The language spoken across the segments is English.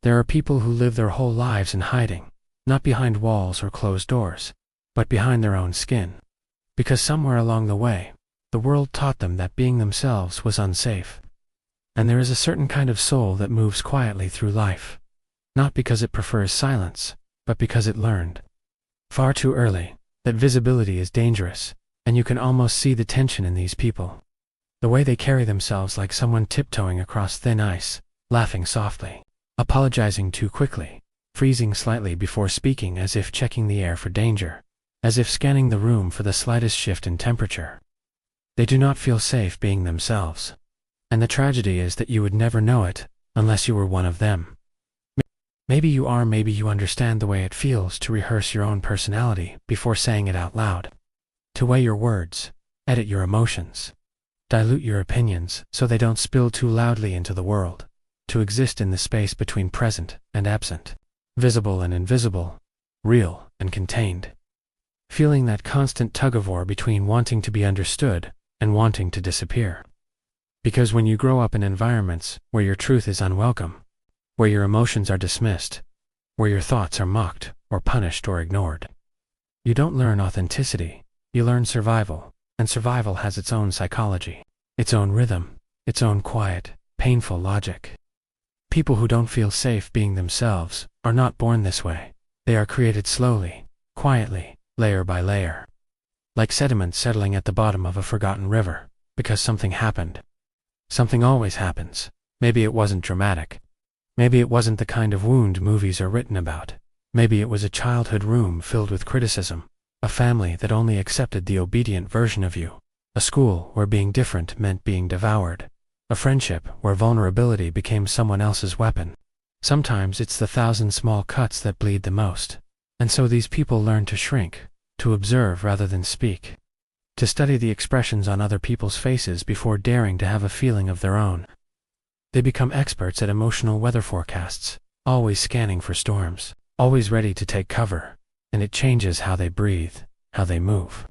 There are people who live their whole lives in hiding, not behind walls or closed doors, but behind their own skin. Because somewhere along the way, the world taught them that being themselves was unsafe. And there is a certain kind of soul that moves quietly through life, not because it prefers silence, but because it learned, far too early, that visibility is dangerous, and you can almost see the tension in these people. The way they carry themselves like someone tiptoeing across thin ice, laughing softly, apologizing too quickly, freezing slightly before speaking as if checking the air for danger, as if scanning the room for the slightest shift in temperature. They do not feel safe being themselves. And the tragedy is that you would never know it, unless you were one of them. Maybe you are, maybe you understand the way it feels to rehearse your own personality before saying it out loud. To weigh your words, edit your emotions, dilute your opinions so they don't spill too loudly into the world. To exist in the space between present and absent, visible and invisible, real and contained. Feeling that constant tug-of-war between wanting to be understood and wanting to disappear. Because when you grow up in environments where your truth is unwelcome, where your emotions are dismissed, where your thoughts are mocked or punished or ignored, you don't learn authenticity, you learn survival, and survival has its own psychology, its own rhythm, its own quiet, painful logic. People who don't feel safe being themselves are not born this way. They are created slowly, quietly, layer by layer. Like sediment settling at the bottom of a forgotten river, because something happened. Something always happens. Maybe it wasn't dramatic. Maybe it wasn't the kind of wound movies are written about. Maybe it was a childhood room filled with criticism, a family that only accepted the obedient version of you, a school where being different meant being devoured, a friendship where vulnerability became someone else's weapon. Sometimes it's the 1,000 small cuts that bleed the most. And so these people learn to shrink, to observe rather than speak, to study the expressions on other people's faces before daring to have a feeling of their own. They become experts at emotional weather forecasts, always scanning for storms, always ready to take cover, and it changes how they breathe, how they move,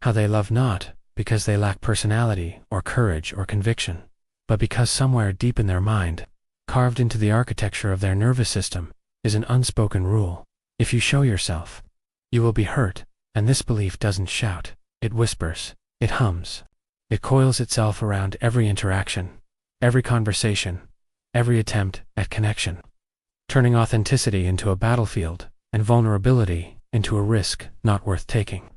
how they love, not because they lack personality or courage or conviction, but because somewhere deep in their mind, carved into the architecture of their nervous system, is an unspoken rule. If you show yourself, you will be hurt, and this belief doesn't shout, it whispers, it hums. It coils itself around every interaction, every conversation, every attempt at connection, turning authenticity into a battlefield, and vulnerability into a risk not worth taking.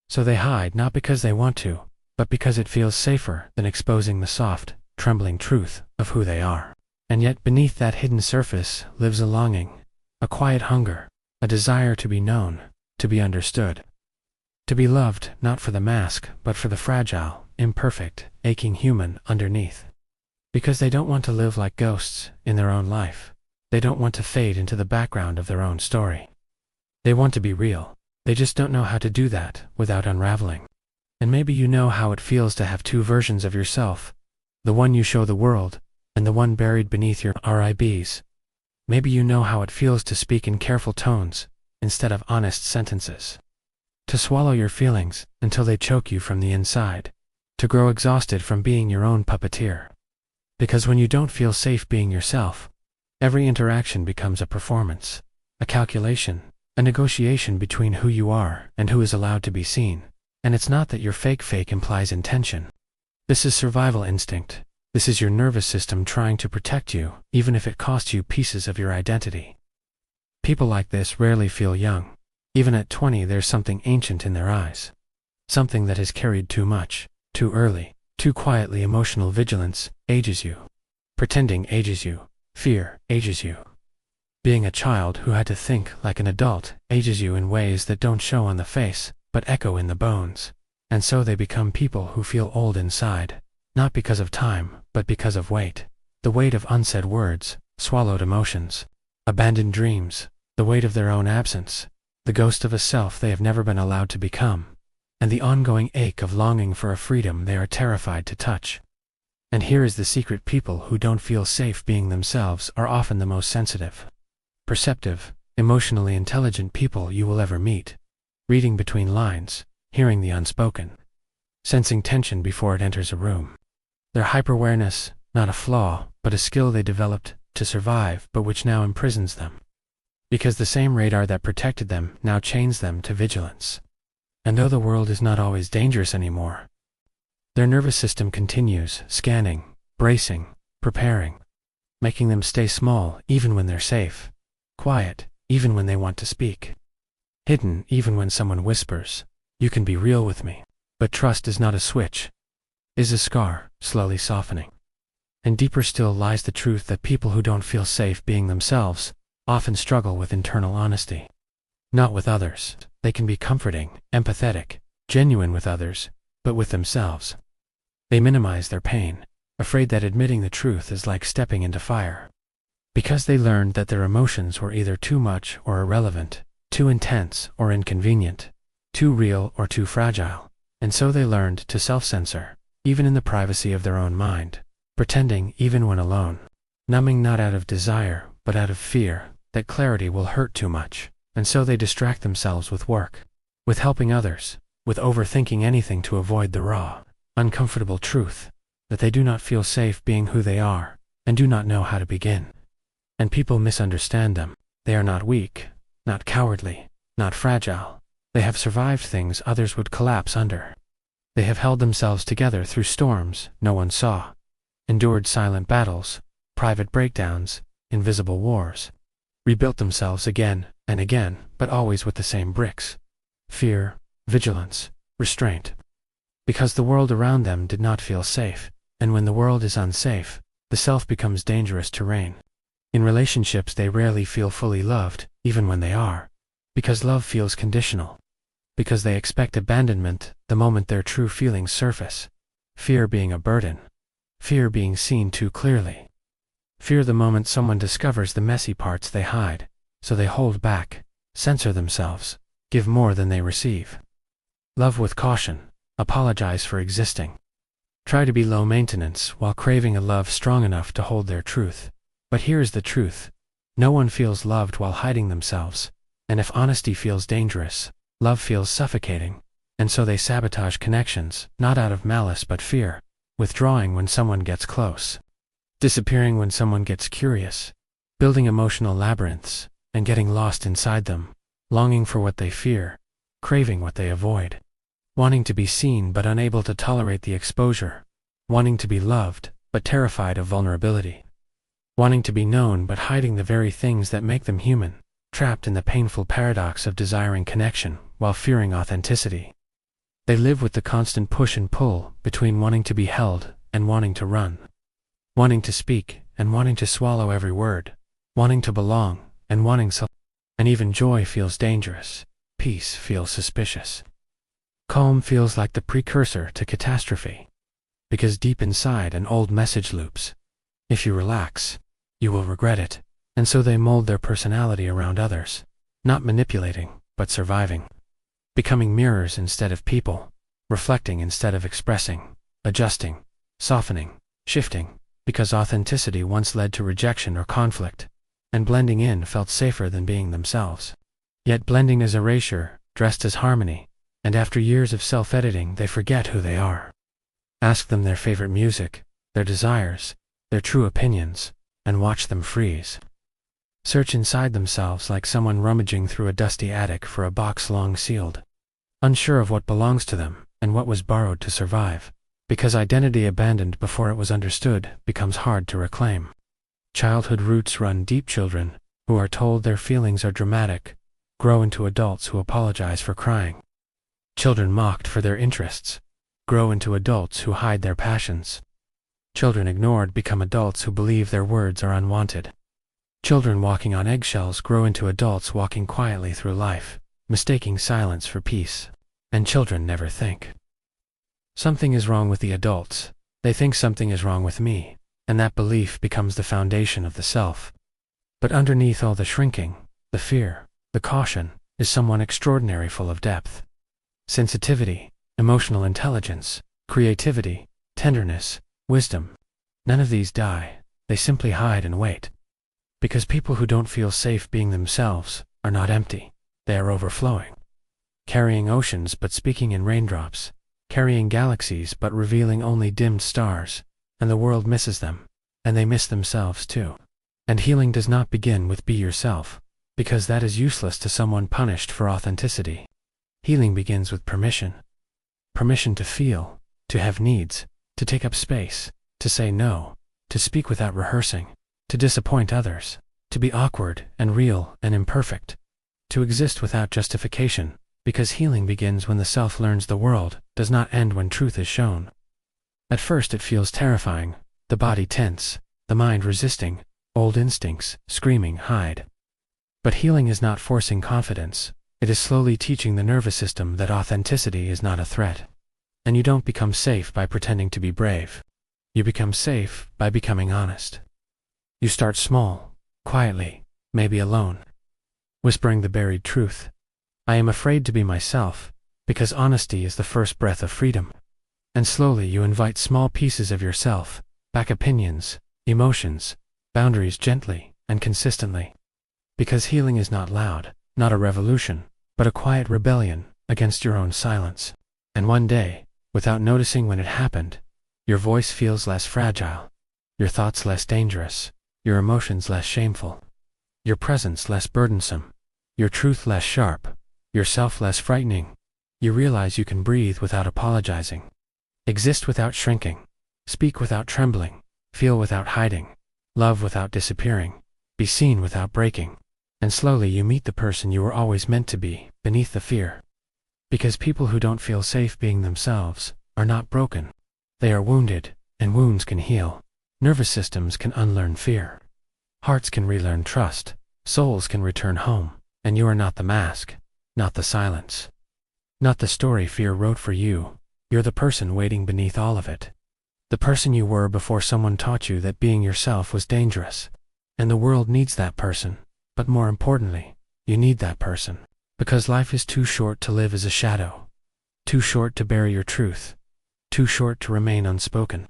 So they hide not because they want to, but because it feels safer than exposing the soft, trembling truth of who they are. And yet beneath that hidden surface lives a longing, a quiet hunger, a desire to be known, to be understood. To be loved not for the mask, but for the fragile, imperfect, aching human underneath. Because they don't want to live like ghosts in their own life. They don't want to fade into the background of their own story. They want to be real. They just don't know how to do that without unraveling. And maybe you know how it feels to have two versions of yourself, the one you show the world, and the one buried beneath your ribs. Maybe you know how it feels to speak in careful tones, instead of honest sentences. To swallow your feelings until they choke you from the inside. To grow exhausted from being your own puppeteer. Because when you don't feel safe being yourself, every interaction becomes a performance, a calculation, a negotiation between who you are and who is allowed to be seen. And it's not that your fake implies intention. This is survival instinct. This is your nervous system trying to protect you, even if it costs you pieces of your identity. People like this rarely feel young. Even at 20, there's something ancient in their eyes. Something that has carried too much, too early, too quietly. Emotional vigilance ages you. Pretending ages you. Fear ages you. Being a child who had to think like an adult ages you in ways that don't show on the face, but echo in the bones. And so they become people who feel old inside. Not because of time, but because of weight. The weight of unsaid words, swallowed emotions, abandoned dreams, the weight of their own absence, the ghost of a self they have never been allowed to become, and the ongoing ache of longing for a freedom they are terrified to touch. And here is the secret: people who don't feel safe being themselves are often the most sensitive, perceptive, emotionally intelligent people you will ever meet. Reading between lines, hearing the unspoken, sensing tension before it enters a room. Their hyper-awareness, not a flaw, but a skill they developed to survive but which now imprisons them. Because the same radar that protected them now chains them to vigilance. And though the world is not always dangerous anymore, their nervous system continues scanning, bracing, preparing, making them stay small even when they're safe, quiet even when they want to speak, hidden even when someone whispers, "You can be real with me." But trust is not a switch, is a scar, slowly softening. And deeper still lies the truth that people who don't feel safe being themselves often struggle with internal honesty. Not with others. They can be comforting, empathetic, genuine with others, but with themselves they minimize their pain, afraid that admitting the truth is like stepping into fire. Because they learned that their emotions were either too much or irrelevant, too intense or inconvenient, too real or too fragile, and so they learned to self-censor, even in the privacy of their own mind, pretending even when alone, numbing not out of desire but out of fear that clarity will hurt too much, and so they distract themselves with work, with helping others, with overthinking anything to avoid the raw, uncomfortable truth that they do not feel safe being who they are and do not know how to begin. And people misunderstand them. They are not weak, not cowardly, not fragile. They have survived things others would collapse under. They have held themselves together through storms no one saw, endured silent battles, private breakdowns, invisible wars, rebuilt themselves again and again, but always with the same bricks: fear, vigilance, restraint. Because the world around them did not feel safe, and when the world is unsafe, the self becomes dangerous terrain. In relationships they rarely feel fully loved, even when they are, because love feels conditional. Because they expect abandonment the moment their true feelings surface. Fear being a burden. Fear being seen too clearly. Fear the moment someone discovers the messy parts they hide, so they hold back, censor themselves, give more than they receive. Love with caution. Apologize for existing. Try to be low maintenance while craving a love strong enough to hold their truth. But here is the truth. No one feels loved while hiding themselves, and if honesty feels dangerous, love feels suffocating, and so they sabotage connections, not out of malice but fear, withdrawing when someone gets close, disappearing when someone gets curious, building emotional labyrinths, and getting lost inside them, longing for what they fear, craving what they avoid, wanting to be seen but unable to tolerate the exposure, wanting to be loved but terrified of vulnerability, wanting to be known but hiding the very things that make them human, trapped in the painful paradox of desiring connection while fearing authenticity. They live with the constant push and pull between wanting to be held and wanting to run, wanting to speak and wanting to swallow every word, wanting to belong and wanting self. And even joy feels dangerous, peace feels suspicious. Calm feels like the precursor to catastrophe, because deep inside an old message loops. If you relax, you will regret it, and so they mold their personality around others, not manipulating, but surviving, becoming mirrors instead of people, reflecting instead of expressing, adjusting, softening, shifting, because authenticity once led to rejection or conflict, and blending in felt safer than being themselves. Yet blending is erasure, dressed as harmony, and after years of self-editing they forget who they are. Ask them their favorite music, their desires, their true opinions, and watch them freeze. Search inside themselves like someone rummaging through a dusty attic for a box long sealed, unsure of what belongs to them and what was borrowed to survive, because identity abandoned before it was understood becomes hard to reclaim. Childhood roots run deep. Children who are told their feelings are dramatic grow into adults who apologize for crying. Children mocked for their interests grow into adults who hide their passions. Children ignored become adults who believe their words are unwanted. Children walking on eggshells grow into adults walking quietly through life, mistaking silence for peace. And children never think something is wrong with the adults. They think something is wrong with me, and that belief becomes the foundation of the self. But underneath all the shrinking, the fear, the caution, is someone extraordinary full of depth. Sensitivity, emotional intelligence, creativity, tenderness, wisdom. None of these die, they simply hide and wait. Because people who don't feel safe being themselves are not empty, they are overflowing. Carrying oceans but speaking in raindrops, carrying galaxies but revealing only dimmed stars, and the world misses them, and they miss themselves too. And healing does not begin with be yourself, because that is useless to someone punished for authenticity. Healing begins with permission. Permission to feel, to have needs, to take up space, to say no, to speak without rehearsing, to disappoint others, to be awkward and real and imperfect, to exist without justification, because healing begins when the self learns the world does not end when truth is shown. At first it feels terrifying, the body tense, the mind resisting, old instincts screaming hide. But healing is not forcing confidence, it is slowly teaching the nervous system that authenticity is not a threat. And you don't become safe by pretending to be brave. You become safe by becoming honest. You start small, quietly, maybe alone, whispering the buried truth. I am afraid to be myself, because honesty is the first breath of freedom. And slowly you invite small pieces of yourself, back opinions, emotions, boundaries gently and consistently. Because healing is not loud, not a revolution, but a quiet rebellion against your own silence. And one day, without noticing when it happened, your voice feels less fragile, your thoughts less dangerous, your emotions less shameful, your presence less burdensome, your truth less sharp, yourself less frightening. You realize you can breathe without apologizing, exist without shrinking, speak without trembling, feel without hiding, love without disappearing, be seen without breaking. And slowly you meet the person you were always meant to be, beneath the fear. Because people who don't feel safe being themselves are not broken. They are wounded, and wounds can heal. Nervous systems can unlearn fear. Hearts can relearn trust. Souls can return home. And you are not the mask, not the silence, not the story fear wrote for you. You're the person waiting beneath all of it. The person you were before someone taught you that being yourself was dangerous. And the world needs that person. But more importantly, you need that person. Because life is too short to live as a shadow. Too short to bury your truth. Too short to remain unspoken.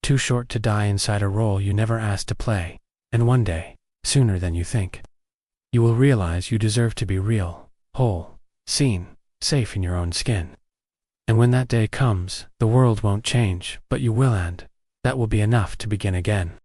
Too short to die inside a role you never asked to play. And one day, sooner than you think, you will realize you deserve to be real, whole, seen, safe in your own skin. And when that day comes, the world won't change, but you will, and that will be enough to begin again.